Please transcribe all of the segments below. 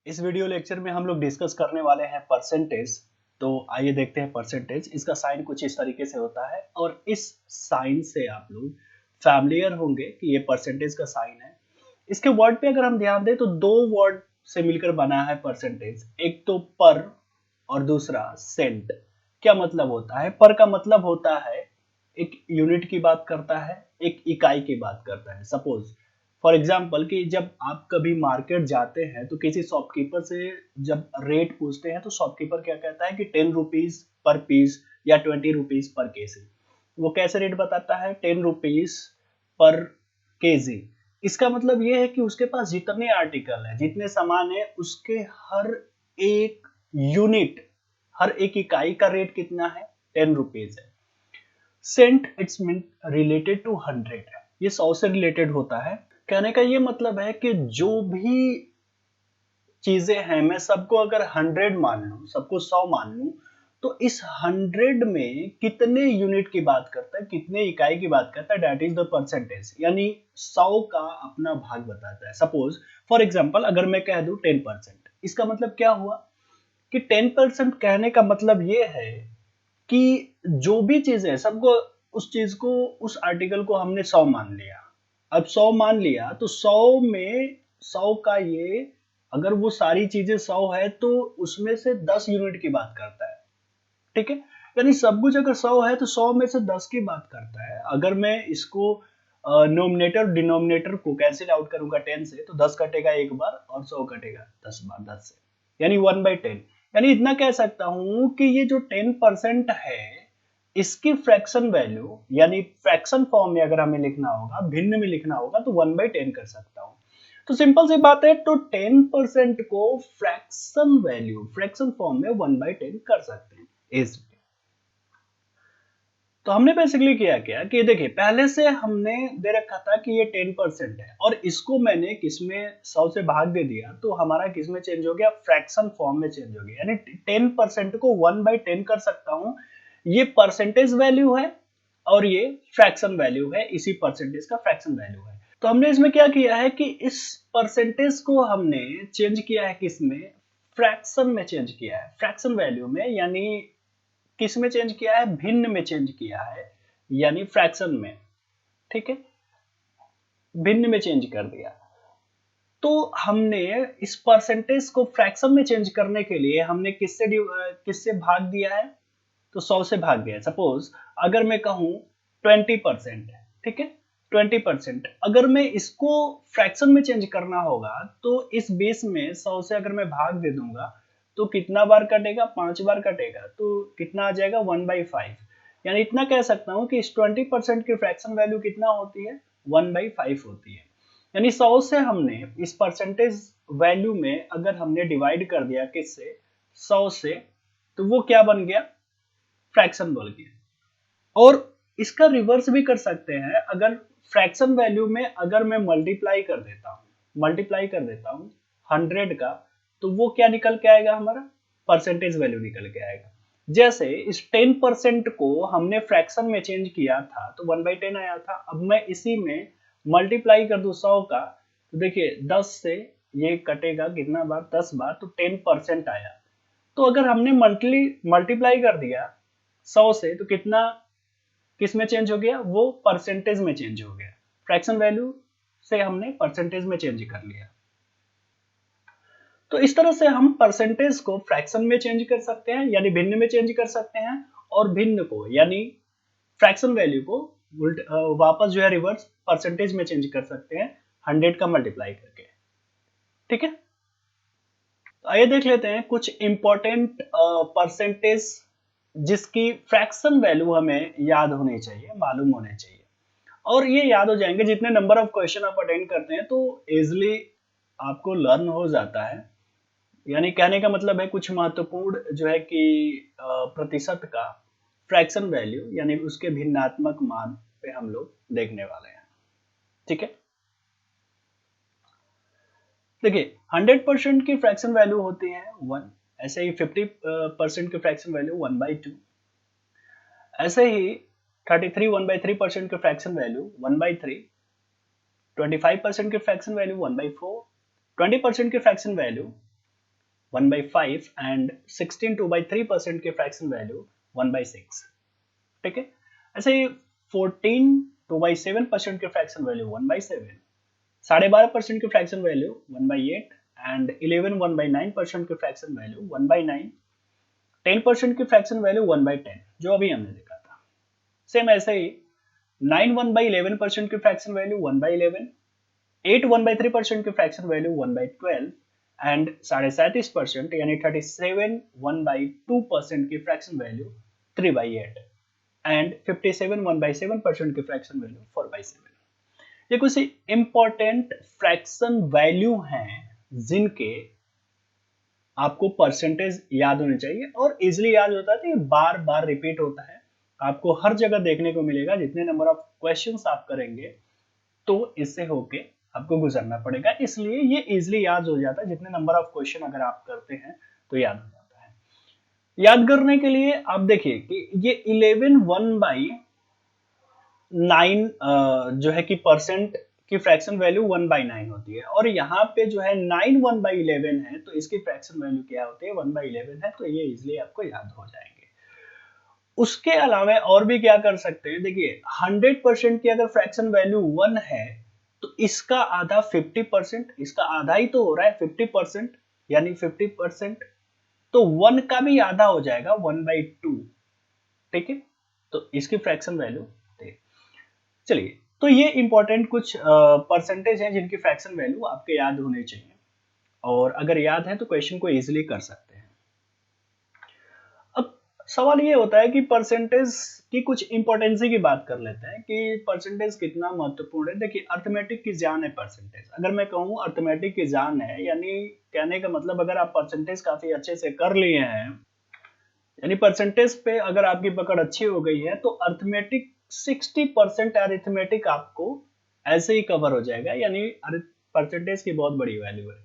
इस video lecture में हम लोग डिस्कस करने वाले हैं परसेंटेज। तो आइए देखते हैं परसेंटेज। इसका साइन कुछ इस तरीके से होता है और इस साइन से आप लोग फैमिलियर होंगे कि ये परसेंटेज का साइन है। इसके वर्ड पे अगर हम ध्यान दें तो दो वर्ड से मिलकर बना है परसेंटेज, एक तो पर और दूसरा सेंट। क्या मतलब होता है? पर का मतलब होता है एक यूनिट की बात करता है, एक इकाई की बात करता है। सपोज फॉर एग्जाम्पल कि जब आप कभी मार्केट जाते हैं तो किसी शॉपकीपर से जब रेट पूछते हैं तो शॉपकीपर क्या कहता है कि 10 रुपीज पर पीस या 20 रुपीज पर केजी। वो कैसे रेट बताता है? 10 रुपीज पर केजी। इसका मतलब ये है कि उसके पास जितने आर्टिकल है, जितने सामान है, उसके हर एक यूनिट, हर एक इकाई का रेट कितना है? 10 रुपीज है। Cent it's mean related to 100 है, ये 100 से रिलेटेड होता है। कहने का ये मतलब है कि जो भी चीजें हैं, मैं सबको अगर 100 मान लूं, सबको 100 मान लूं, तो इस 100 में कितने यूनिट की बात करता है, कितने इकाई की बात करता है, दैट इज द परसेंटेज। यानी 100 का अपना भाग बताता है। सपोज फॉर एग्जांपल अगर मैं कह दूं 10%, इसका मतलब क्या हुआ कि 10% कहने का मतलब ये है कि जो भी चीज है सबको, उस चीज को, उस आर्टिकल को हमने 100 मान लिया। अब 100 मान लिया तो 100 में 100 का ये, अगर वो सारी चीजें 100 है तो उसमें से 10 यूनिट की बात करता है। ठीक है, यानी सब कुछ अगर 100 है तो 100 में से 10 की बात करता है। अगर मैं इसको नोमिनेटर डिनोमिनेटर को कैंसिल आउट करूंगा 10 से, तो 10 कटेगा एक बार और 100 कटेगा 10 बार, 10 से, यानी 1/10। यानी इतना कह सकता हूं कि ये जो 10% है, इसकी फ्रैक्शन वैल्यू, यानी फ्रैक्शन फॉर्म में अगर हमें लिखना होगा, भिन्न में लिखना होगा, तो 1/10 कर सकता हूं। तो सिंपल सी बात है, तो 10% को फ्रैक्शन वैल्यू, फ्रैक्शन फॉर्म में 1/10 कर सकते हैं इस। तो हमने बेसिकली किया क्या कि देखिए, पहले से हमने दे रखा था कि ये 10% है और इसको मैंने किसमें 100 से भाग दे दिया, तो हमारा किसमें चेंज हो गया? फ्रैक्शन फॉर्म में चेंज हो गया। यानी 10% को 1/10 कर सकता हूं। ये परसेंटेज वैल्यू है और ये फ्रैक्शन वैल्यू है, इसी परसेंटेज का फ्रैक्शन वैल्यू है। तो हमने इसमें क्या किया है कि इस परसेंटेज को हमने चेंज किया है किसमें? फ्रैक्शन में चेंज किया है, फ्रैक्शन वैल्यू में। यानी किस में चेंज किया है? भिन्न में चेंज किया है, यानी फ्रैक्शन में। ठीक है, भिन्न में चेंज कर दिया। तो हमने इस परसेंटेज को फ्रैक्शन में चेंज करने के लिए हमने किससे भाग दिया है? तो 100 से भाग दिया है। सपोज अगर मैं कहूं 20%, ठीक है, 20%, अगर मैं इसको फ्रैक्शन में चेंज करना होगा तो इस बेस में 100 से अगर मैं भाग दे दूंगा तो कितना बार कटेगा? 5 बार कटेगा। तो कितना आ जाएगा? 1/5। यानी इतना कह सकता हूं कि इस 20% की फ्रैक्शन वैल्यू कितना होती है? 1/5 होती है। यानी 100 से हमने इस परसेंटेज वैल्यू में अगर हमने डिवाइड कर दिया किससे? 100 से, तो वो क्या बन गया? फ्रैक्शन बोल के। और इसका रिवर्स भी कर सकते हैं। अगर फ्रैक्शन वैल्यू में अगर मैं मल्टीप्लाई कर देता हूं, 100 का, तो वो क्या निकल के आएगा? हमारा परसेंटेज वैल्यू निकल के आएगा। जैसे इस 10% को हमने फ्रैक्शन में चेंज किया था तो 1/10 आया था। अब मैं इसी में मल्टीप्लाई कर दूं 100 का, तो देखिए 10 से ये कटेगा कितना बार? 10 बार, तो 10% आया। तो अगर हमने मल्टीप्लाई कर दिया 100 से, तो कितना किस में चेंज हो गया? वो परसेंटेज में चेंज हो गया। फ्रैक्शन वैल्यू से हमने परसेंटेज में चेंज कर लिया। तो इस तरह से हम परसेंटेज को फ्रैक्शन में चेंज कर सकते हैं, यानी भिन्न में चेंज कर सकते हैं, और भिन्न को, यानी फ्रैक्शन वैल्यू को वापस जो है रिवर्स परसेंटेज में चेंज कर सकते हैं 100 का मल्टीप्लाई करके। ठीक है, तो आइए देख लेते हैं कुछ इंपॉर्टेंट परसेंटेज जिसकी फ्रैक्शन वैल्यू हमें याद होनी चाहिए, मालूम होने चाहिए। और ये याद हो जाएंगे जितने नंबर ऑफ क्वेश्चन आप अटेंड करते हैं, तो इजिली आपको लर्न हो जाता है। यानी कहने का मतलब है कुछ महत्वपूर्ण जो है कि प्रतिशत का फ्रैक्शन वैल्यू, यानी उसके भिन्नात्मक मान पे हम लोग देखने वाले हैं। ठीक है, देखिए 100% की फ्रैक्शन वैल्यू होती है 1। ऐसे ही 50% की फ्रैक्शन वैल्यू 1/2। ऐसे ही 33 1/3% की फ्रैक्शन वैल्यू 1/3। 25% की फ्रैक्शन वैल्यू 1/4। 20% की फ्रैक्शन वैल्यू 1/5 एंड 16 2/3% के फ्रैक्शन वैल्यू 1/6। ठीक है, ऐसे ही 14 2/7% के फ्रैक्शन वैल्यू 1/7, 12.5% की फ्रैक्शन वैल्यू 1/8 एंड 11 1/9% की फ्रैक्शन वैल्यू 1/9, 10% की फ्रैक्शन वैल्यू 1/10 जो अभी हमने देखा था। सेम ऐसे ही 9 1/11% की फ्रैक्शन वैल्यू 1/11, 8 1/3% की फ्रैक्शन वैल्यू 1/12 एंड 37% यानी 37 1/2% की फ्रैक्शन वैल्यू 3/8 एंड 57 1/7% की फ्रैक्शन वैल्यू 4/7। ये कुछ इंपॉर्टेंट फ्रैक्शन वैल्यू हैं जिनके आपको परसेंटेज याद होने चाहिए और इजिली याद होता है। तो ये बार बार रिपीट होता है, आपको हर जगह देखने को मिलेगा। जितने नंबर ऑफ क्वेश्चंस आप करेंगे तो इससे होके आपको गुजरना पड़ेगा, इसलिए ये इजिली याद हो जाता है। जितने नंबर ऑफ क्वेश्चन अगर आप करते हैं तो याद हो जाता है। याद करने के लिए आप देखिए कि ये 11 1/9 जो है कि परसेंट की फ्रैक्शन वैल्यू 1/9 होती है, और यहाँ पे जो है 9 1/11 है तो इसकी फ्रैक्शन वैल्यू क्या होती है 1/11 है। तो ये इजिली आपको याद हो जाएंगे। उसके अलावा और भी क्या कर सकते हैं, देखिए 100% की अगर फ्रैक्शन वैल्यू 1 है तो इसका आधा 50%, इसका आधा ही तो हो रहा है 50%, यानी 50%, तो 1 का भी आधा हो जाएगा 1/2। ठीक है, तो इसकी फ्रैक्शन वैल्यू। चलिए, तो ये इंपॉर्टेंट कुछ परसेंटेज हैं जिनकी फ्रैक्शन वैल्यू आपके याद होने चाहिए, और अगर याद है तो क्वेश्चन को इजीली कर सकते हैं। अब सवाल ये होता है कि परसेंटेज की कुछ इंपॉर्टेंसी की बात कर लेते हैं कि परसेंटेज कितना महत्वपूर्ण है। देखिए, अर्थमेटिक की जान है परसेंटेज। अगर मैं कहूँ अर्थमेटिक की जान है, यानी कहने का मतलब अगर आप परसेंटेज काफी अच्छे से कर लिए हैं, यानी परसेंटेज पे अगर आपकी पकड़ अच्छी हो गई है, तो अर्थमेटिक 60% अरिथमेटिक आपको ऐसे ही कवर हो जाएगा, यानी परसेंटेज की बहुत बड़ी वैल्यू है।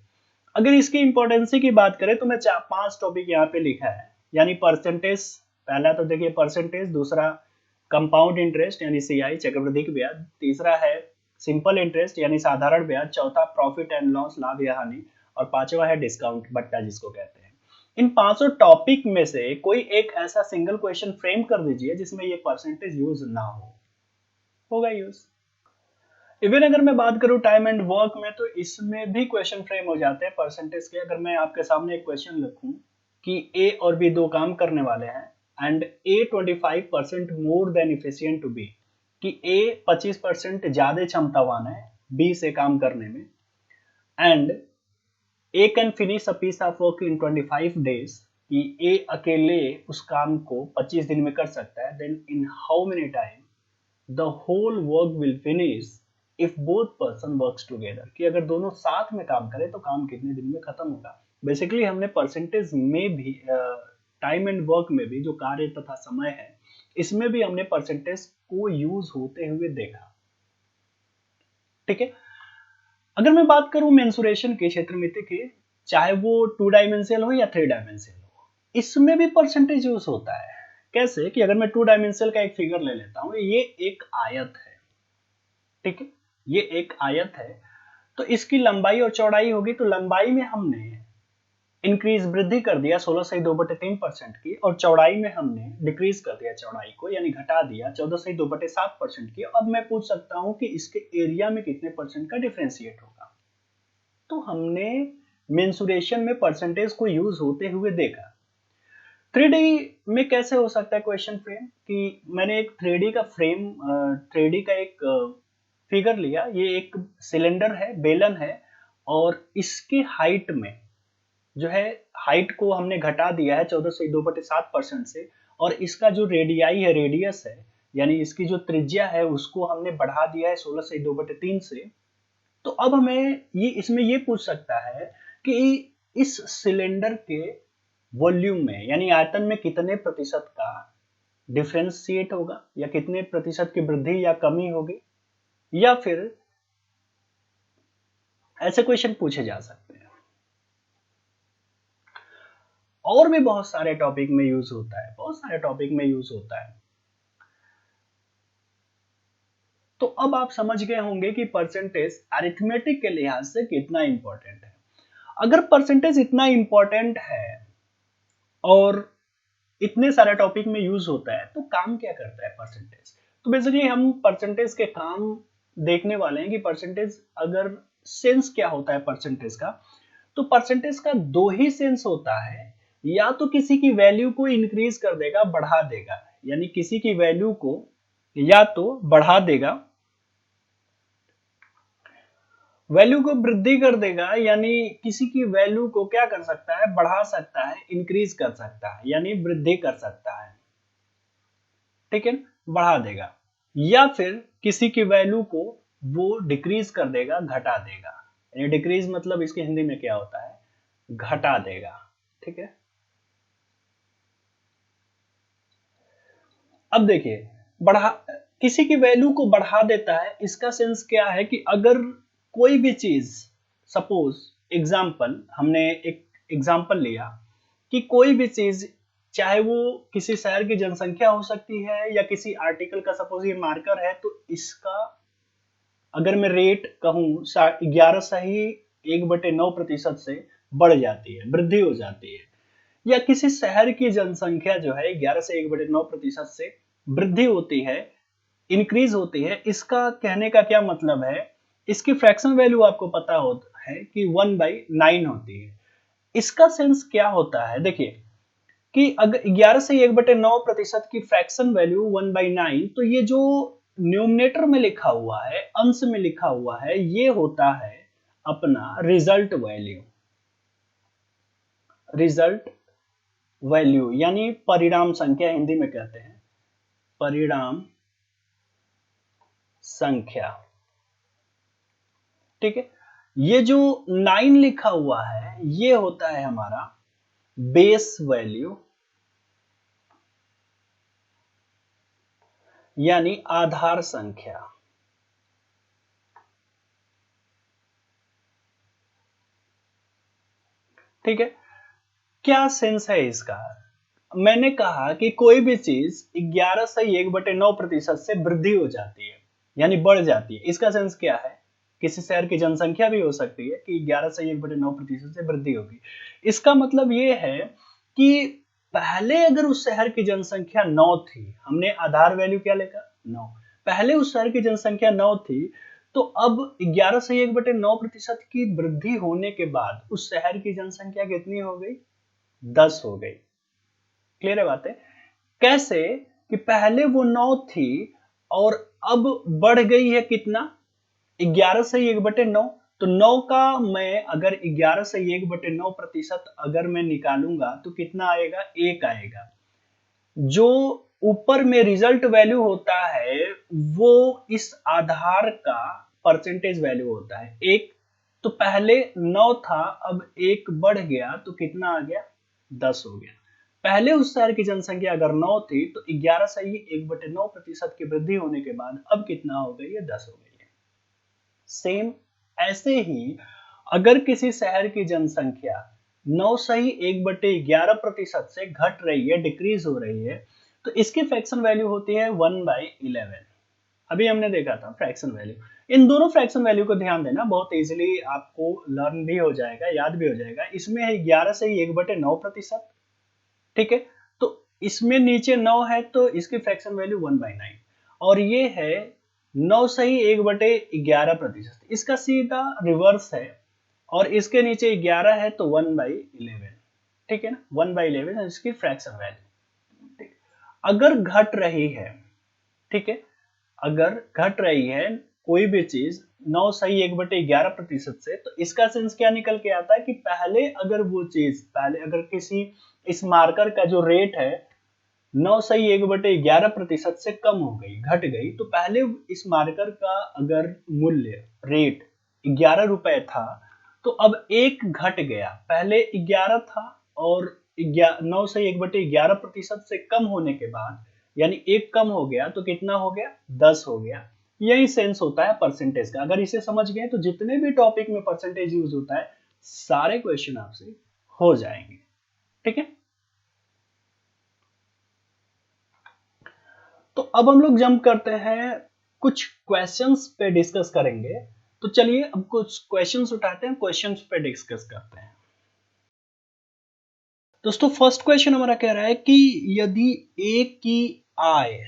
अगर इसकी इंपॉर्टेंसी की बात करें तो मैं 5 टॉपिक यहाँ पे लिखा है, यानी परसेंटेज। पहला तो देखिए परसेंटेज, दूसरा कंपाउंड इंटरेस्ट यानी सीआई चक्रवृद्धि ब्याज, तीसरा है सिंपल इंटरेस्ट यानी साधारण ब्याज, चौथा प्रॉफिट एंड लॉस लाभ या हानि, और पांचवा है डिस्काउंट बट्टा जिसको कहते हैं। इन पांचों टॉपिक में से कोई एक ऐसा सिंगल क्वेश्चन फ्रेम कर दीजिए जिसमें ये परसेंटेज यूज ना हो, होगा यूज। इवन अगर मैं बात करूं टाइम एंड वर्क में, तो इसमें भी क्वेश्चन फ्रेम हो जाते हैं परसेंटेज के। अगर मैं आपके सामने एक क्वेश्चन लिखूं कि ए और बी दो काम करने वाले हैं and A 25% more than efficient to be, कि ए 25% ज्यादा क्षमतावान है बी से काम करने में, and A can finish a piece of work in 25 days, कि ए अकेले उस काम को 25 दिन में कर सकता है, then in how many time the whole work will finish if both person works together, कि अगर दोनों साथ में काम करें तो काम कितने दिन में खत्म होगा। बेसिकली हमने परसेंटेज में भी, टाइम एंड वर्क में भी, जो कार्य तथा समय है, इसमें भी हमने परसेंटेज को यूज होते हुए देखा। ठीक है, अगर मैं बात करूं मेंसुरेशन के क्षेत्रमिति की, चाहे वो 2 डायमेंशनल हो या 3 डायमेंशनल हो, इसमें भी परसेंटेज यूज होता है। कैसे कि अगर मैं 2 डायमेंशनल का एक फिगर ले लेता हूं, ये एक आयत है। ठीक है, ये एक आयत है, तो इसकी लंबाई और चौड़ाई होगी, तो लंबाई में हमने इंक्रीज वृद्धि कर दिया 16/2/3% की, और चौड़ाई में हमने डिक्रीज कर दिया चौड़ाई को, यानी घटा दिया 14/2/7% की। अब मैं पूछ सकता हूं कि इसके एरिया में कितने परसेंट का डिफरेंशिएट होगा। तो हमने मेंसुरेशन में परसेंटेज को यूज होते हुए देखा। 3D में कैसे हो सकता है क्वेश्चन फ्रेम, कि मैंने एक 3D का फ्रेम, 3D का एक फिगर लिया। ये एक सिलेंडर है, बेलन है, और इसकी हाइट में जो है, हाइट को हमने घटा दिया है 14/2/7% से, और इसका जो रेडियाई है, रेडियस है, यानी इसकी जो त्रिज्या है, उसको हमने बढ़ा दिया है 16/2/3 से। तो अब हमें ये इसमें ये पूछ सकता है कि इस सिलेंडर के वॉल्यूम में, यानी आयतन में, कितने प्रतिशत का डिफरेंशिएट होगा, या कितने प्रतिशत की वृद्धि या कमी होगी, या फिर ऐसे क्वेश्चन पूछे जा सकते हैं। और भी बहुत सारे टॉपिक में यूज होता है, बहुत सारे टॉपिक में यूज होता है। तो अब आप समझ गए होंगे कि परसेंटेज अरिथमेटिक के लिहाज से कितना इंपॉर्टेंट है। अगर परसेंटेज इतना इंपॉर्टेंट है और इतने सारे टॉपिक में यूज होता है तो काम क्या करता है परसेंटेज? तो बेसिकली हम परसेंटेज के काम देखने वाले हैं कि परसेंटेज अगर सेंस क्या होता है परसेंटेज का। तो परसेंटेज का दो ही सेंस होता है, या तो किसी की वैल्यू को इंक्रीज कर देगा, बढ़ा देगा, यानी किसी की वैल्यू को या तो बढ़ा देगा, वैल्यू को वृद्धि कर देगा, यानी किसी की वैल्यू को क्या कर सकता है, बढ़ा सकता है, इंक्रीज कर सकता है, यानी वृद्धि कर सकता है, ठीक है, बढ़ा देगा। या फिर किसी की वैल्यू को वो डिक्रीज कर देगा, घटा देगा, यानी डिक्रीज मतलब इसके हिंदी में क्या होता है, घटा देगा, ठीक है। अब देखिए, बढ़ा, किसी की वैल्यू को बढ़ा देता है, इसका सेंस क्या है कि अगर कोई भी चीज, सपोज एग्जाम्पल, हमने एक एग्जाम्पल लिया कि कोई भी चीज, चाहे वो किसी शहर की जनसंख्या हो सकती है या किसी आर्टिकल का, सपोज ये मार्कर है, तो इसका अगर मैं रेट कहूं 11.1/9% से बढ़ जाती है, वृद्धि हो जाती है, या किसी शहर की जनसंख्या जो है 11 से 1/9% से वृद्धि होती है, इंक्रीज होती है, इसका कहने का क्या मतलब है, इसकी फ्रैक्शन वैल्यू आपको पता होता है कि 1/9 होती है। इसका सेंस क्या होता है, देखिए कि अगर 11 से 1/9% की फ्रैक्शन वैल्यू 1/9, तो ये जो न्यूमरेटर में लिखा हुआ है, अंश में लिखा हुआ है, ये होता है अपना रिजल्ट वैल्यू, रिजल्ट वैल्यू यानी परिणाम संख्या हिंदी में कहते हैं, परिणाम संख्या, ठीक है। ये जो 9 लिखा हुआ है ये होता है हमारा बेस वैल्यू, यानी आधार संख्या, ठीक है। क्या सेंस है इसका, मैंने कहा कि कोई भी चीज 11 से 1/9% से वृद्धि हो जाती है, यानी बढ़ जाती है, इसका सेंस क्या है, किसी शहर की जनसंख्या भी हो सकती है कि 11 से 1/9% से वृद्धि होगी। इसका मतलब ये है कि पहले अगर उस शहर की जनसंख्या 9 थी, हमने आधार वैल्यू क्या लेगा, 9, पहले उस शहर की जनसंख्या 9 थी, तो अब 11 से 1/9% की वृद्धि होने के बाद उस शहर की जनसंख्या कितनी हो गई, 10 हो गई। क्लियर है बात है, कैसे कि पहले वो 9 थी और अब बढ़ गई है कितना, 11 से 1/9, तो 9 का मैं अगर 11 से 1/9% अगर मैं निकालूंगा तो कितना आएगा, 1 आएगा। जो ऊपर में रिजल्ट वैल्यू होता है वो इस आधार का परसेंटेज वैल्यू होता है, 1। तो पहले 9 था, अब 1 बढ़ गया तो कितना आ गया, 10 हो गया। पहले उस शहर की जनसंख्या अगर 9 थी तो 11 से 1/9% की वृद्धि होने के बाद अब कितना हो गई है, 10 हो गई है। सेम ऐसे ही अगर किसी शहर की जनसंख्या 9 से 1/11% से घट रही है, डिक्रीज हो रही है, तो इसकी फ्रैक्शन वैल्यू होती है 1/11। अभी हमने देखा था फ्रैक्शन वैल्यू, इन दोनों फ्रैक्शन वैल्यू को ध्यान देना, बहुत इजीली आपको लर्न भी हो जाएगा, याद भी हो जाएगा। इसमें है 11 से 1/9%, ठीक है, तो इसमें नीचे 9 है तो इसकी फ्रैक्शन वैल्यू 1/9, और ये है 9 से 1/11%, इसका सीधा रिवर्स है, और इसके नीचे 11 है तो 1/11, ठीक है ना, 1/11 इसकी फ्रैक्शन वैल्यू, ठीक। अगर घट रही है, ठीक है, अगर घट रही है कोई भी चीज 9 से 1/11% से, तो इसका सेंस क्या निकल के आता है कि पहले अगर वो चीज, पहले अगर किसी, इस मार्कर का जो रेट है 9 से 1/11% से कम हो गई, घट गई, तो पहले इस मार्कर का अगर मूल्य, रेट 11 रुपए था, तो अब 1 घट गया, पहले 11 था और 9 से 1/11% से कम होने के बाद, यानी 1 कम हो गया तो कितना हो गया, 10 हो गया। यही सेंस होता है परसेंटेज का। अगर इसे समझ गए तो जितने भी टॉपिक में परसेंटेज यूज होता है सारे क्वेश्चन आपसे हो जाएंगे, ठीक है। तो अब हम लोग जंप करते हैं, कुछ क्वेश्चंस पे डिस्कस करेंगे तो चलिए अब कुछ क्वेश्चंस उठाते हैं, क्वेश्चंस पे डिस्कस करते हैं। दोस्तों फर्स्ट क्वेश्चन हमारा कह रहा है कि यदि ए की आय,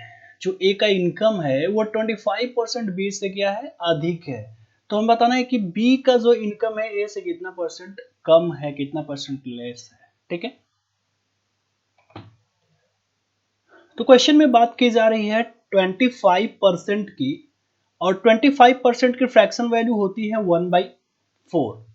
जो ए का इनकम है वो 25% बी से क्या है, अधिक है, तो हमें बताना है कि बी का जो इनकम है ए से कितना परसेंट कम है, कितना परसेंट लेस है। ठीक है, तो क्वेश्चन में बात की जा रही है 25% की, और 25% की फ्रैक्शन वैल्यू होती है 1/4।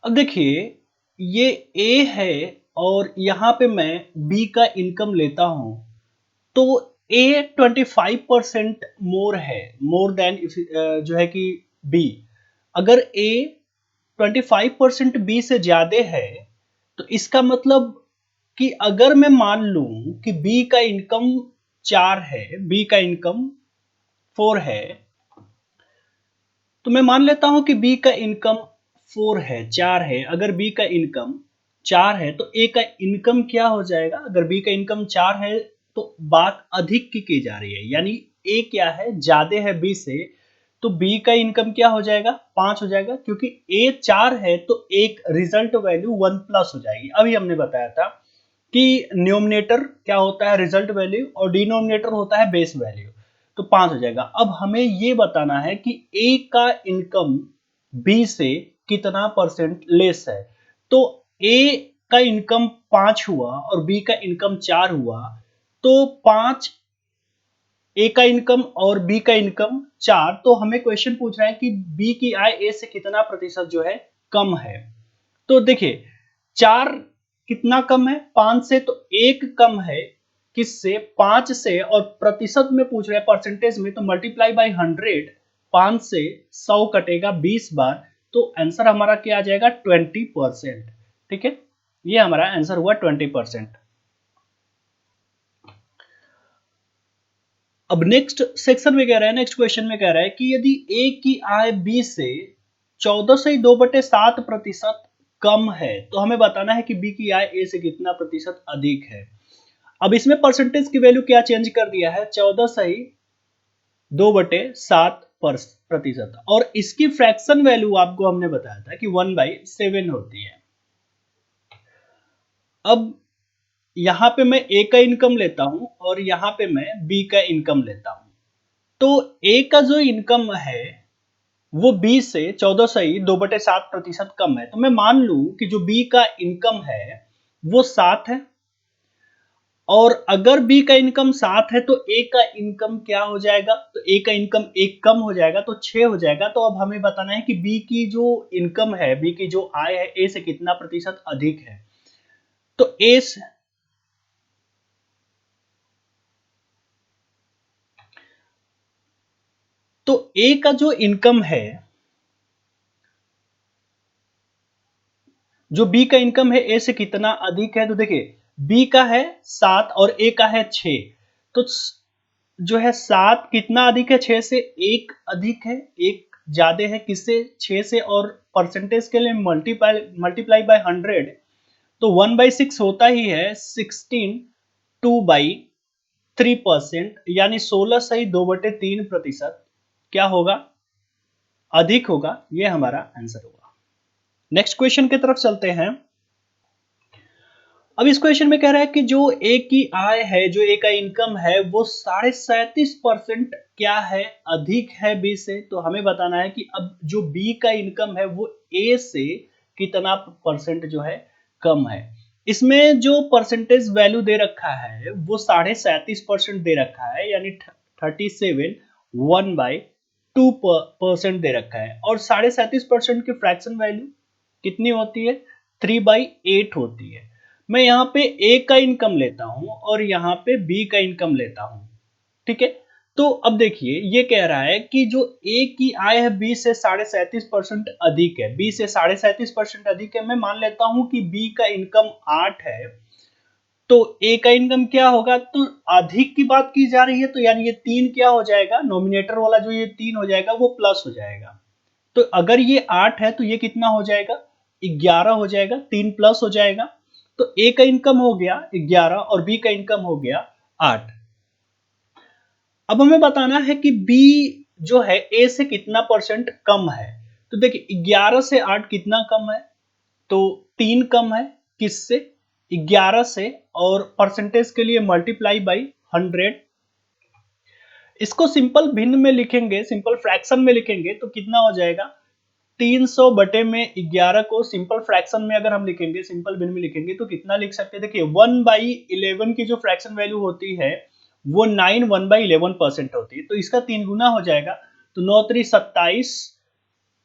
अब देखिए ये ए है और यहां पे मैं बी का इनकम लेता हूं, तो ए 25% मोर है, मोर देन जो है कि बी। अगर ए 25% बी से ज्यादा है तो इसका मतलब कि अगर मैं मान लूं कि बी का इनकम 4 है, बी का इनकम 4 है, तो मैं मान लेता हूं कि बी का इनकम 4 है, 4 है। अगर बी का इनकम 4 है तो ए का इनकम क्या हो जाएगा, अगर बी का इनकम 4 है तो बात अधिक की जा रही है, यानी ए क्या है, ज्यादा है बी से, तो बी का इनकम क्या हो जाएगा, 5 हो जाएगा, क्योंकि ए 4 है तो एक रिजल्ट वैल्यू 1 प्लस हो जाएगी। अभी हमने बताया था कि न्यूमरेटर क्या होता है, रिजल्ट वैल्यू, और डिनोमिनेटर होता है बेस वैल्यू, तो 5 हो जाएगा। अब हमें ये बताना है कि ए का इनकम बी से कितना परसेंट लेस है, तो ए का इनकम 5 हुआ और बी का इनकम 4 हुआ, तो 5, ए का इनकम और बी का इनकम 4, तो हमें क्वेश्चन पूछ रहा है कि बी की आय ए से कितना प्रतिशत जो है कम है। तो देखिए 4 कितना कम है, 5 से, तो 1 कम है किससे, 5 से, और प्रतिशत में पूछ रहे हैं परसेंटेज में, तो मल्टीप्लाई बाय 100, 5 से 100 कटेगा 20 बार, तो आंसर हमारा क्या आ जाएगा, 20%। ठीक है, ये हमारा आंसर हुआ 20%। अब नेक्स्ट सेक्शन में कह रहा है, नेक्स्ट क्वेश्चन में कह रहा है कि यदि ए की आय बी से 14/2/7% कम है, तो हमें बताना है कि बी की आय ए से कितना प्रतिशत अधिक है। अब इसमें परसेंटेज की वैल्यू क्या चेंज कर दिया है, 14/2/7%, और इसकी फ्रैक्शन वैल्यू आपको हमने बताया था कि 1/7 होती है। अब यहां पे मैं ए का इनकम लेता हूं और यहां पे मैं बी का इनकम लेता हूं, तो ए का जो इनकम है वो बी से 14/2/7% कम है, तो मैं मान लूं कि जो बी का इनकम है वो 7 है, और अगर बी का इनकम 7 है तो ए का इनकम क्या हो जाएगा, तो ए का इनकम 1 कम हो जाएगा, तो 6 हो जाएगा। तो अब हमें बताना है कि बी की जो इनकम है, बी की जो आय है, ए से कितना प्रतिशत अधिक है। तो ए से, तो ए का जो इनकम है, जो बी का इनकम है ए से कितना अधिक है, तो देखिए बी का है 7 और ए का है 6, तो जो है 7 कितना अधिक है, 6 से, 1 अधिक है, 1 ज्यादा है किससे, 6 से, और परसेंटेज के लिए मल्टीप्लाई बाय 100, तो 1/6 होता ही है, 16 2/3%, यानी 16/2/3% क्या होगा, अधिक होगा। ये हमारा आंसर होगा। नेक्स्ट क्वेश्चन की तरफ चलते हैं। अब इस क्वेश्चन में कह रहा है कि जो ए की आय है, जो ए का इनकम है, वो 37.5% क्या है, अधिक है बी से, तो हमें बताना है कि अब जो बी का इनकम है वो ए से कितना परसेंट जो है कम है। इसमें जो परसेंटेज वैल्यू दे रखा है वो 37.5% दे रखा है, यानी 37 1/2% दे रखा है, और 37.5% की फ्रैक्शन वैल्यू कितनी होती है, 3/8 होती है। मैं यहाँ पे ए का इनकम लेता हूं और यहाँ पे बी का इनकम लेता हूं। ठीक है, तो अब देखिए ये कह रहा है कि जो ए की आय है बी से 37.5% अधिक है, बी से 37.5% अधिक है। मैं मान लेता हूं कि बी का इनकम 8 है, तो ए का इनकम क्या होगा, तो अधिक की बात की जा रही है, तो यानी ये 3 क्या हो जाएगा, नॉमिनेटर वाला जो ये 3 हो जाएगा वो प्लस हो जाएगा। तो अगर ये 8 है तो ये कितना हो जाएगा, 11 हो जाएगा, 3 प्लस हो जाएगा, तो ए का इनकम हो गया 11 और बी का इनकम हो गया 8। अब हमें बताना है कि बी जो है ए से कितना परसेंट कम है। तो देखिए 11 से 8 कितना कम है, तो 3 कम है, किससे, 11 से, और परसेंटेज के लिए मल्टीप्लाई बाई 100। इसको सिंपल भिन्न में लिखेंगे, सिंपल फ्रैक्शन में लिखेंगे तो कितना हो जाएगा, 300 बटे में 11 को सिंपल फ्रैक्शन में अगर हम लिखेंगे, सिंपल भिन्न में लिखेंगे तो कितना लिख सकते हैं, देखिए 1/11 की जो फ्रैक्शन वैल्यू होती है वो 9 1/11% होती है, तो इसका 3 गुना हो जाएगा, तो 9 3 27,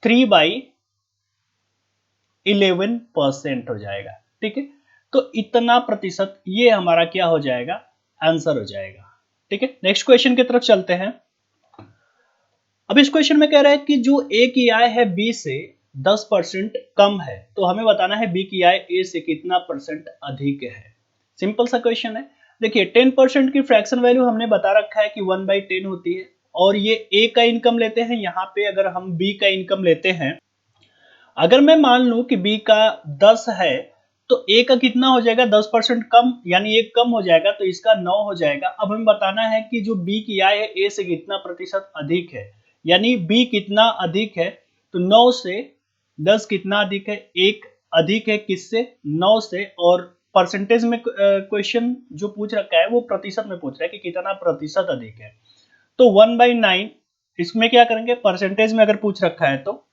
3/11% हो जाएगा। ठीक है, तो इतना प्रतिशत ये हमारा क्या हो जाएगा, आंसर हो जाएगा। ठीक है, नेक्स्ट क्वेश्चन की तरफ चलते हैं। अब इस क्वेश्चन में कह रहा है कि जो ए की आय है बी से 10% कम है, तो हमें बताना है बी की आय ए से कितना परसेंट अधिक है। सिंपल सा क्वेश्चन है। देखिए 10% की फ्रैक्शन वैल्यू हमने बता रखा है कि 1/10 होती है, और ये ए का इनकम लेते हैं, यहाँ पे अगर हम बी का इनकम लेते हैं, अगर मैं मान लूं कि बी का 10 है तो ए का कितना हो जाएगा, 10% कम, यानी एक कम हो जाएगा, तो इसका 9 हो जाएगा। अब हमें बताना है कि जो बी की आय है ए से कितना प्रतिशत अधिक है, यानी बी कितना अधिक है, तो 9 से 10 कितना अधिक है, एक अधिक है, किससे, 9 से, और परसेंटेज में क्वेश्चन जो पूछ रखा है वो प्रतिशत में पूछ रहा है कि कितना प्रतिशत अधिक है, तो 1/9, इसमें क्या करेंगे, परसेंटेज में अगर पूछ रखा है तो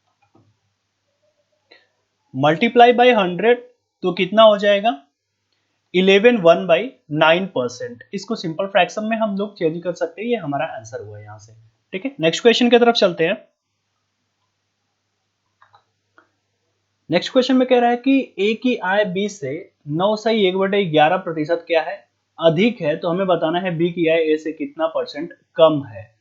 मल्टीप्लाई बाई 100, तो कितना हो जाएगा, 11 1/9%। इसको सिंपल फ्रैक्शन में हम लोग चेंज कर सकते हैं, ये हमारा आंसर हुआ यहां से। ठीक है, नेक्स्ट क्वेश्चन की तरफ चलते हैं। नेक्स्ट क्वेश्चन में कह रहा है कि ए की आय बी से 9/1/11% क्या है, अधिक है, तो हमें बताना है बी की आय ए से कितना परसेंट कम है।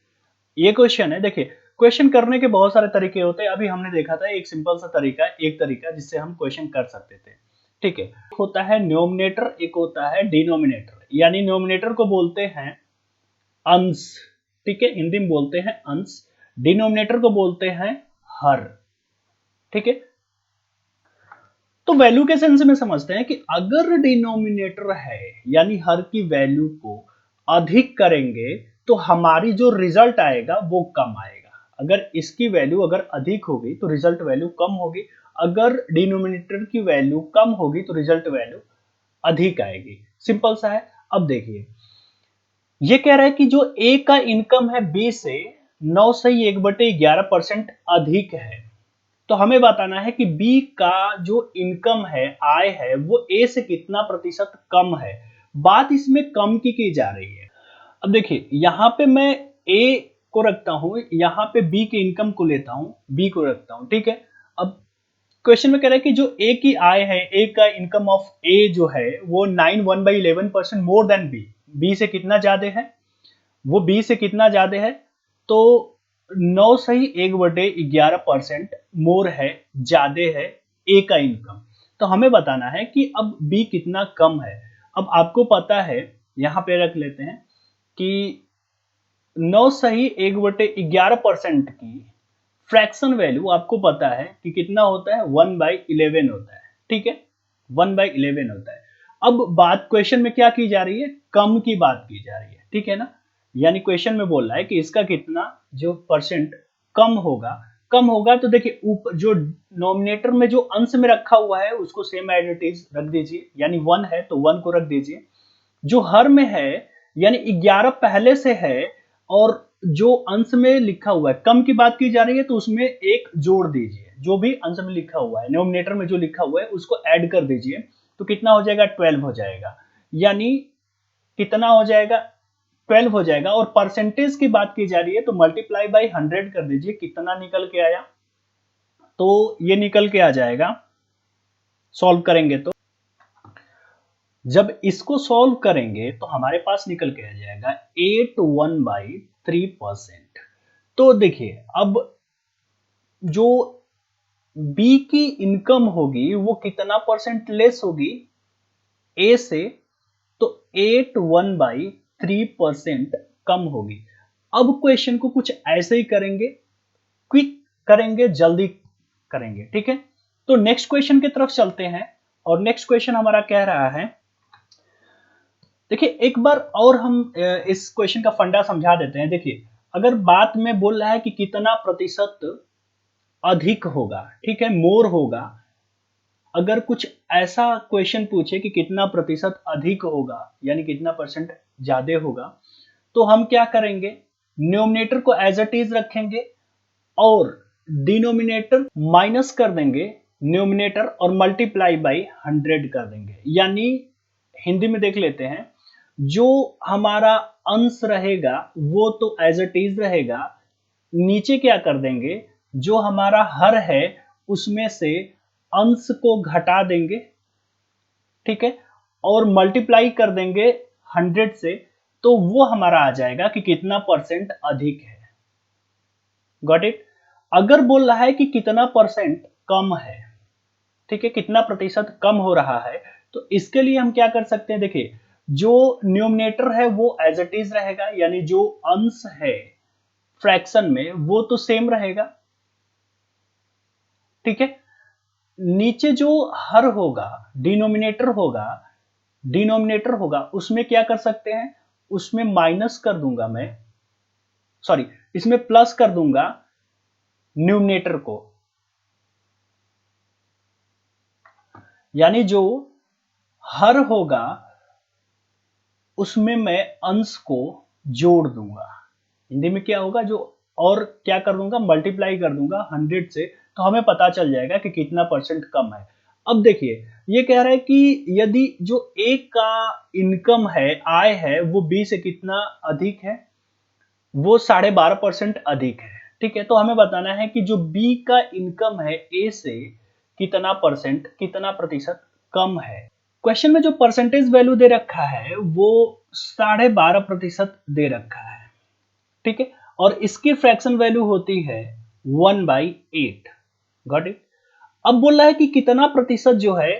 ये क्वेश्चन है। देखिए क्वेश्चन करने के बहुत सारे तरीके होते हैं, अभी हमने देखा था एक सिंपल सा तरीका, एक तरीका जिससे हम क्वेश्चन कर सकते थे। ठीक है, एक होता है न्यूमरेटर, एक होता है डिनोमिनेटर, यानी न्यूमरेटर को बोलते हैं अंश, ठीक है, हिंदी में बोलते हैं अंश, डिनोमिनेटर को बोलते हैं हर। ठीक है, तो वैल्यू के सेंस में समझते हैं कि अगर डिनोमिनेटर है यानी हर की वैल्यू को अधिक करेंगे तो हमारी जो रिजल्ट आएगा वो कम आएगा। अगर इसकी वैल्यू अगर अधिक होगी तो रिजल्ट वैल्यू कम होगी, अगर डिनोमिनेटर की वैल्यू कम होगी तो रिजल्ट वैल्यू अधिक आएगी। सिंपल सा है। अब देखिए ये कह रहा है कि जो ए का इनकम है बी से 9/1/11% अधिक है, तो हमें बताना है कि बी का जो इनकम है, आय है, वो ए से कितना प्रतिशत कम है। बात इसमें कम की जा रही है। अब देखिए यहां पे मैं ए को रखता हूं, यहां पे बी के इनकम को लेता हूं, बी को रखता हूं। ठीक है, अब क्वेश्चन में कह रहा है कि जो ए की आय है, ए का इनकम ऑफ ए जो है वो 9 1/11% मोर देन बी, बी से कितना ज्यादा है, वो बी से कितना ज्यादा है, तो 9/1/11% मोर है, ज्यादा है ए का इनकम। तो हमें बताना है कि अब बी कितना कम है। अब आपको पता है, यहां पे रख लेते हैं कि 9/1/11% की फ्रैक्शन वैल्यू आपको पता है कि कितना होता है, 1/11 होता है। ठीक है, 1/11 होता है। अब बात क्वेश्चन में क्या की जा रही है, कम की बात की जा रही है। ठीक है ना, यानी क्वेश्चन में बोल रहा है कि इसका कितना जो परसेंट कम होगा, कम होगा, तो देखिए ऊपर जो नॉमिनेटर में जो अंश में रखा हुआ है उसको सेम एज इट इज रख दीजिए, यानी 1 है तो 1 को रख दीजिए। जो हर में है यानी 11 पहले से है, और जो अंश में लिखा हुआ है, कम की बात की जा रही है तो उसमें एक जोड़ दीजिए, जो भी अंश में लिखा हुआ है, डिनोमिनेटर में जो लिखा हुआ है उसको ऐड कर दीजिए, तो कितना हो जाएगा, 12 हो जाएगा। यानी कितना हो जाएगा, 12 हो जाएगा। और परसेंटेज की बात की जा रही है तो मल्टीप्लाई बाई 100 कर दीजिए, कितना निकल के आया, तो ये निकल के आ जाएगा, सॉल्व करेंगे तो जब इसको सॉल्व करेंगे तो हमारे पास निकल के आ जाएगा 81/3%। तो देखिए अब जो बी की इनकम होगी वो कितना परसेंट लेस होगी ए से, तो 81/3% कम होगी। अब क्वेश्चन को कुछ ऐसे ही करेंगे, क्विक करेंगे, जल्दी करेंगे। ठीक है, तो नेक्स्ट क्वेश्चन की तरफ चलते हैं, और नेक्स्ट क्वेश्चन हमारा कह रहा है, देखिए एक बार और हम इस क्वेश्चन का फंडा समझा देते हैं। देखिए अगर बात में बोल रहा है कि कितना प्रतिशत अधिक होगा, ठीक है, मोर होगा, अगर कुछ ऐसा क्वेश्चन पूछे कि कितना प्रतिशत अधिक होगा यानी कितना परसेंट ज्यादा होगा, तो हम क्या करेंगे, न्यूमरेटर को एज इट इज रखेंगे और डिनोमिनेटर माइनस कर देंगे न्यूमरेटर और मल्टीप्लाई बाई 100 कर देंगे। यानी हिंदी में देख लेते हैं, जो हमारा अंश रहेगा वो तो एज इट इज रहेगा, नीचे क्या कर देंगे, जो हमारा हर है उसमें से अंश को घटा देंगे, ठीक है, और मल्टीप्लाई कर देंगे 100 से, तो वो हमारा आ जाएगा कि कितना परसेंट अधिक है। Got it. अगर बोल रहा है कि कितना परसेंट कम है, ठीक है, कितना प्रतिशत कम हो रहा है, तो इसके लिए हम क्या कर सकते हैं, देखिए जो न्यूमरेटर है वो एज इट इज रहेगा, यानी जो अंश है फ्रैक्शन में वो तो सेम रहेगा, ठीक है। नीचे जो हर होगा, डिनोमिनेटर होगा उसमें क्या कर सकते हैं, उसमें माइनस कर दूंगा मैं, सॉरी, इसमें प्लस कर दूंगा न्यूमरेटर को, यानी जो हर होगा उसमें मैं अंश को जोड़ दूंगा। हिंदी में क्या होगा, जो और क्या कर दूंगा, मल्टीप्लाई कर दूंगा 100 से, तो हमें पता चल जाएगा कि कितना परसेंट कम है। अब देखिए ये कह रहा है कि यदि जो ए का इनकम है, आय है, वो बी से कितना अधिक है, वो 12.5% अधिक है, ठीक है। तो हमें बताना है कि जो बी का इनकम है ए से कितना परसेंट, कितना प्रतिशत कम है। क्वेश्चन में जो परसेंटेज वैल्यू दे रखा है वो 12.5% दे रखा है, ठीक है, और इसकी फ्रैक्शन वैल्यू होती है 1/8। Got it. अब बोल रहा है कि कितना प्रतिशत जो है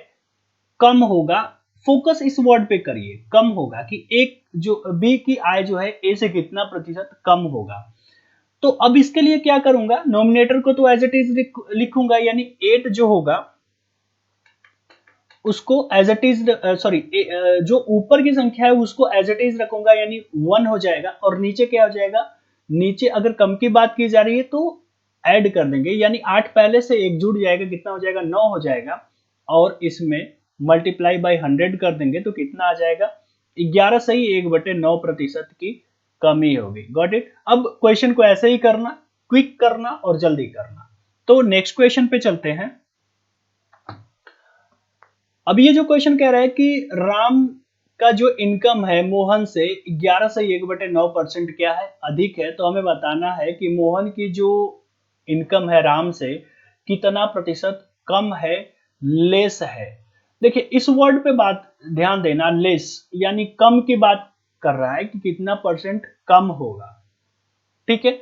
कम होगा, फोकस इस वर्ड पे करिए, कम होगा, कि एक जो बी की आय जो है ए से कितना प्रतिशत कम होगा। तो अब इसके लिए क्या करूंगा, नोमिनेटर को तो एज इट इज लिखूंगा, यानी 8 जो होगा उसको एज इट इज, सॉरी, जो ऊपर की संख्या है उसको एज इट इज रखूंगा, यानी 1 हो जाएगा, और नीचे क्या हो जाएगा, नीचे अगर कम की बात की जा रही है तो ऐड कर देंगे, यानी 8 पहले से एक जुड़ जाएगा, कितना हो जाएगा, 9 हो जाएगा, और इसमें मल्टीप्लाई बाई 100 कर देंगे तो कितना आ जाएगा, 11 सही 1/9% की कमी होगी। Got it. अब क्वेश्चन को ऐसे ही करना, क्विक करना और जल्दी करना। तो नेक्स्ट क्वेश्चन पे चलते हैं। अब ये जो क्वेश्चन कह रहा है कि राम का जो इनकम है मोहन से 11 से 1/9% क्या है, अधिक है, तो हमें बताना है कि मोहन की जो इनकम है राम से कितना प्रतिशत कम है, लेस है। देखिए इस वर्ड पे बात ध्यान देना, लेस यानी कम की बात कर रहा है कि कितना परसेंट कम होगा, ठीक है।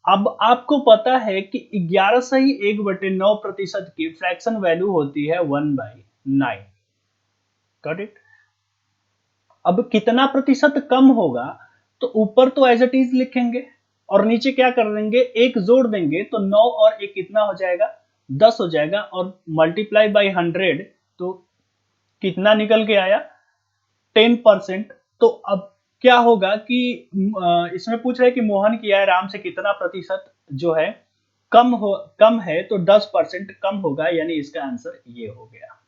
अब आपको पता है कि 11 से ही 1/9% की फ्रैक्शन वैल्यू होती है 1/9। Got it. अब कितना प्रतिशत कम होगा, तो ऊपर तो एज इट इज लिखेंगे और नीचे क्या कर देंगे, एक जोड़ देंगे, तो 9 और 1 कितना हो जाएगा, 10 हो जाएगा, और मल्टीप्लाई बाई 100 तो कितना निकल के आया, 10%। तो अब क्या होगा कि इसमें पूछ रहे हैं कि मोहन की आय राम से कितना प्रतिशत जो है कम है, तो 10% कम होगा, यानी इसका आंसर ये हो गया।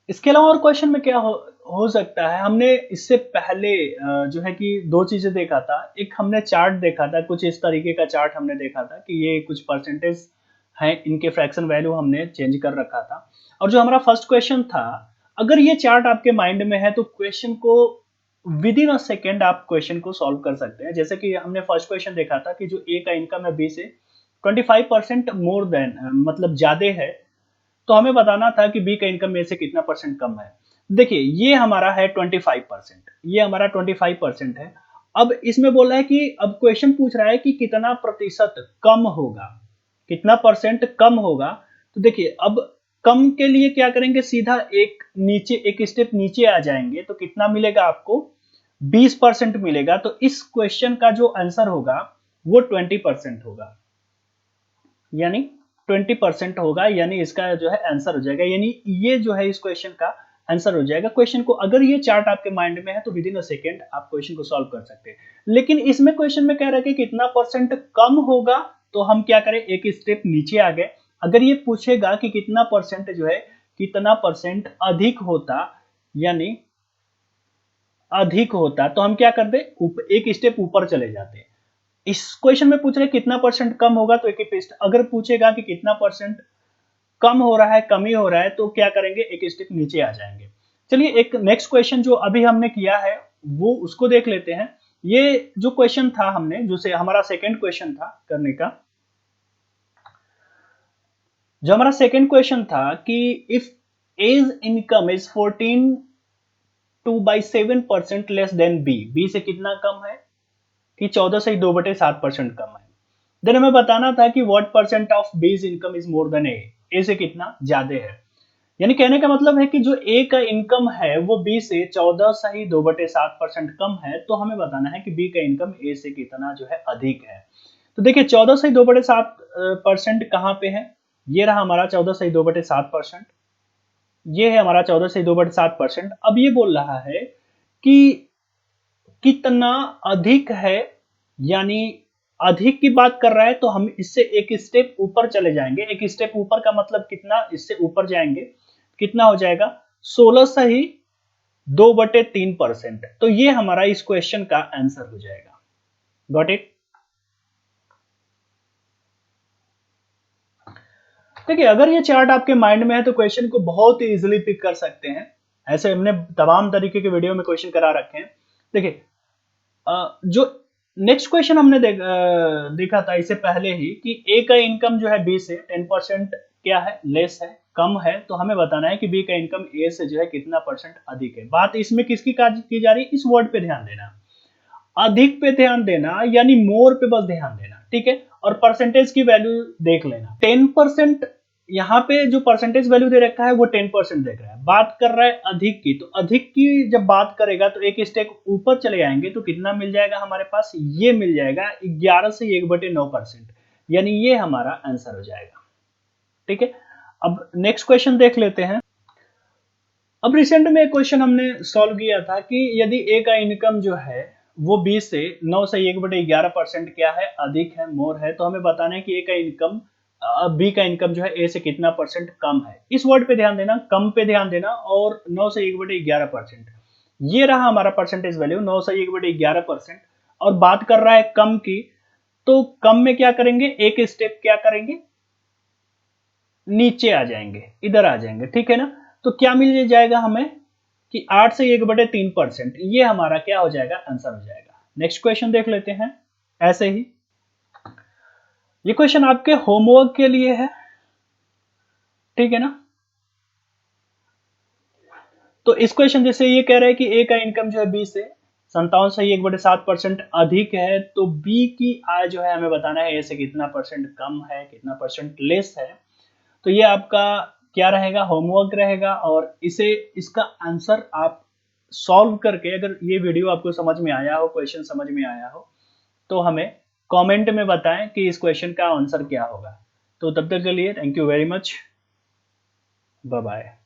इसके अलावा और क्वेश्चन में क्या हो सकता है, हमने इससे पहले जो है कि दो चीजें देखा था, एक हमने चार्ट देखा था, कुछ इस तरीके का चार्ट हमने देखा था कि ये कुछ परसेंटेज है, इनके फ्रैक्शन वैल्यू हमने चेंज कर रखा था। और जो हमारा फर्स्ट क्वेश्चन था, अगर ये चार्ट आपके माइंड में है तो क्वेश्चन को विद इन अ सेकेंड आप क्वेश्चन को सॉल्व कर सकते हैं। जैसे कि हमने फर्स्ट क्वेश्चन देखा था कि जो ए का इनकम है बी से 25% मोर देन, मतलब ज्यादा है, तो हमें बताना था कि बी का इनकम में से कितना परसेंट कम है। देखिए ये हमारा है 25%, ये हमारा 25% है। अब इसमें बोल रहा है कि अब क्वेश्चन पूछ रहा है कि कितना प्रतिशत कम होगा, कितना परसेंट कम होगा। तो देखिए अब कम के लिए क्या करेंगे, सीधा एक स्टेप नीचे आ जाएंगे, तो कितना मिलेगा आपको, 20% मिलेगा। तो इस क्वेश्चन का जो आंसर होगा वो 20% होगा, यानी 20% होगा, यानी इसका जो है आंसर हो जाएगा, यानी ये जो है इस क्वेश्चन का आंसर हो जाएगा क्वेश्चन को। अगर ये चार्ट आपके माइंड में है तो विद इन अ सेकेंड आप क्वेश्चन को सॉल्व कर सकते हैं। लेकिन इसमें क्वेश्चन में कह रहा है कि कितना परसेंट कम होगा, तो हम क्या करें, एक स्टेप नीचे आ गए। अगर ये पूछेगा कि कितना परसेंट जो है, कितना परसेंट अधिक होता, यानी अधिक होता, तो हम क्या कर दे, एक स्टेप ऊपर चले जाते हैं। इस क्वेश्चन में पूछ रहे कितना परसेंट कम होगा, तो एक स्टेप, अगर पूछेगा कि कितना परसेंट कम हो रहा है, कमी हो रहा है, तो क्या करेंगे, एक स्टेप नीचे आ जाएंगे। चलिए एक नेक्स्ट क्वेश्चन जो अभी हमने किया है वो उसको देख लेते हैं। ये जो क्वेश्चन था हमने, जो से हमारा सेकंड क्वेश्चन था करने का, जो हमारा सेकंड क्वेश्चन था कि if A's income is 14.7% less than B, B से कितना कम है, कि 14 से 2/7% कम है। देन हमें बताना था कि what percent of B's income is more than A से कितना ज्यादा है। यानी कहने का मतलब है कि जो ए का इनकम है वो बी से 14 से ही 2/7% कम है, तो हमें बताना है कि बी का इनकम ए से कितना जो है अधिक है। तो देखिए 14 से 2/7% कहाँ पे है, ये रहा हमारा 14 से 2/7%, ये है हमारा 14 से 2/7%। अब ये बोल रहा है कि कितना अधिक है, यानी अधिक की बात कर रहा है, तो हम इससे एक स्टेप ऊपर चले जाएंगे। एक स्टेप ऊपर का मतलब कितना, इससे ऊपर जाएंगे, कितना हो जाएगा, 16 से ही 2/3%। तो ये हमारा इस क्वेश्चन का आंसर हो जाएगा। Got it. देखिए अगर ये चार्ट आपके माइंड में है तो क्वेश्चन को बहुत ही इजीली पिक कर सकते हैं। ऐसे हमने तमाम तरीके के वीडियो में क्वेश्चन करा रखे हैं। देखिए जो नेक्स्ट क्वेश्चन हमने देखा था इससे पहले ही कि ए का इनकम जो है बी से 10% क्या है, लेस है, कम है, तो हमें बताना है कि बी का इनकम ए से जो है कितना परसेंट अधिक है। बात इसमें किसकी की जा रही है, इस वर्ड पे ध्यान देना, अधिक पे ध्यान देना, यानी मोर पे बस ध्यान देना, ठीक है। और परसेंटेज की वैल्यू देख लेना, 10%, यहाँ पे जो परसेंटेज वैल्यू दे रखा है वो 10% देख रहा है, बात कर रहा है अधिक की। तो अधिक की जब बात करेगा तो एक स्टेप ऊपर चले आएंगे, तो कितना मिल जाएगा हमारे पास, ये मिल जाएगा 11 से 1/9%, यानी ये हमारा आंसर हो जाएगा। ठीक है, अब नेक्स्ट क्वेश्चन देख लेते हैं। अब रिसेंट में एक क्वेश्चन हमने सॉल्व किया था कि यदि ए का इनकम जो है वो बी से 9 से 1/11% क्या है, अधिक है, मोर है, तो हमें बताना है कि ए का इनकम बी का इनकम जो है ए से कितना परसेंट कम है। इस वर्ड पे ध्यान देना, कम पे ध्यान देना, और 9 से 1/11%, ये रहा हमारा परसेंटेज वैल्यू 9 से 1/11%। और बात कर रहा है कम की, तो कम में क्या करेंगे, एक स्टेप क्या करेंगे, नीचे आ जाएंगे, इधर आ जाएंगे, ठीक है ना। तो क्या मिल जाएगा हमें कि 8 से 1/3%, ये हमारा क्या हो जाएगा, आंसर हो जाएगा। नेक्स्ट क्वेश्चन देख लेते हैं। ऐसे ही ये क्वेश्चन आपके होमवर्क के लिए है, ठीक है ना। तो इस क्वेश्चन जैसे ये कह रहा है कि ए का इनकम जो है बी से 57 से 1/7% अधिक है, तो बी की आय जो है हमें बताना है ए से कितना परसेंट कम है, कितना परसेंट लेस है। तो ये आपका क्या रहेगा, होमवर्क रहेगा। और इसे, इसका आंसर आप सॉल्व करके, अगर ये वीडियो आपको समझ में आया हो, क्वेश्चन समझ में आया हो, तो हमें कमेंट में बताएं कि इस क्वेश्चन का आंसर क्या होगा। तो तब तक के लिए thank you very much, bye bye.